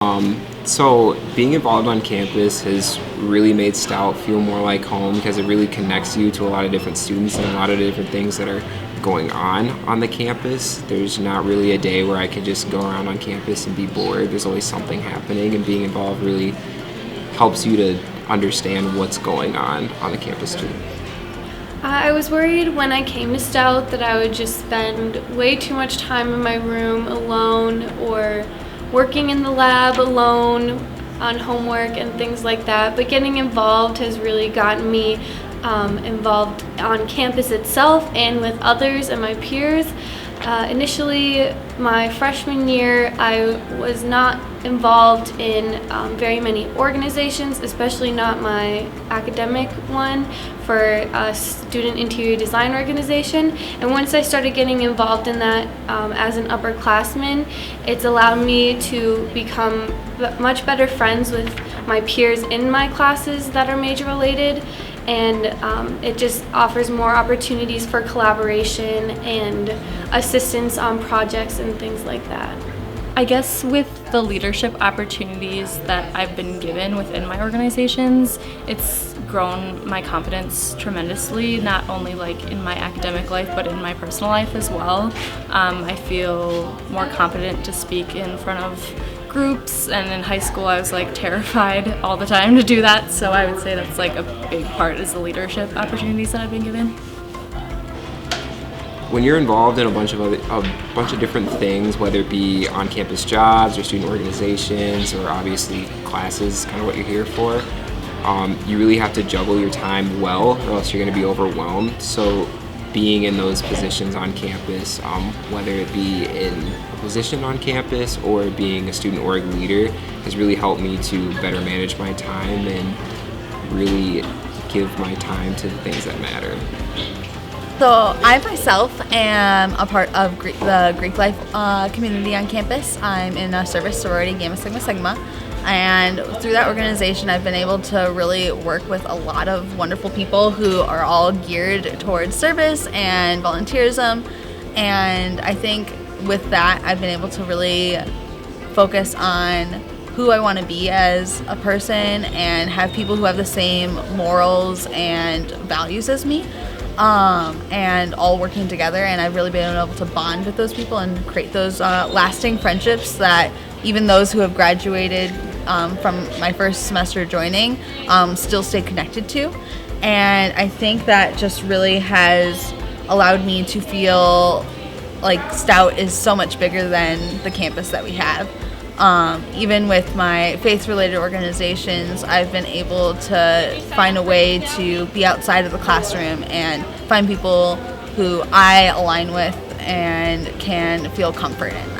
So being involved on campus has really made Stout feel more like home because it really connects you to a lot of different students and a lot of different things that are going on the campus. There's not really a day where I can just go around on campus and be bored. There's always something happening, and being involved really helps you to understand what's going on the campus too. I was worried when I came to Stout that I would just spend way too much time in my room alone or working in the lab alone on homework and things like that, but getting involved has really gotten me involved on campus itself and with others and my peers. Initially, my freshman year, I was not involved in very many organizations, especially not my academic one for a student interior design organization. And once I started getting involved in that as an upperclassman, it's allowed me to become much better friends with my peers in my classes that are major related. And it just offers more opportunities for collaboration and assistance on projects and things like that. I guess with the leadership opportunities that I've been given within my organizations, it's grown my confidence tremendously, not only like in my academic life, but in my personal life as well. I feel more confident to speak in front of groups, and in high school I was like terrified all the time to do that, so I would say that's like a big part is the leadership opportunities that I've been given. When you're involved in a bunch of different things, whether it be on-campus jobs or student organizations or obviously classes, kind of what you're here for, you really have to juggle your time well, or else you're going to be overwhelmed. So being in those positions on campus, whether it be in a position on campus or being a student org leader, has really helped me to better manage my time and really give my time to the things that matter. So I myself am a part of the Greek life community on campus. I'm in a service sorority, Gamma Sigma Sigma. And through that organization, I've been able to really work with a lot of wonderful people who are all geared towards service and volunteerism. And I think with that, I've been able to really focus on who I want to be as a person and have people who have the same morals and values as me. And all working together, and I've really been able to bond with those people and create those lasting friendships that even those who have graduated from my first semester joining still stay connected to. And I think that just really has allowed me to feel like Stout is so much bigger than the campus that we have. Even with my faith-related organizations, I've been able to find a way to be outside of the classroom and find people who I align with and can feel comfort in.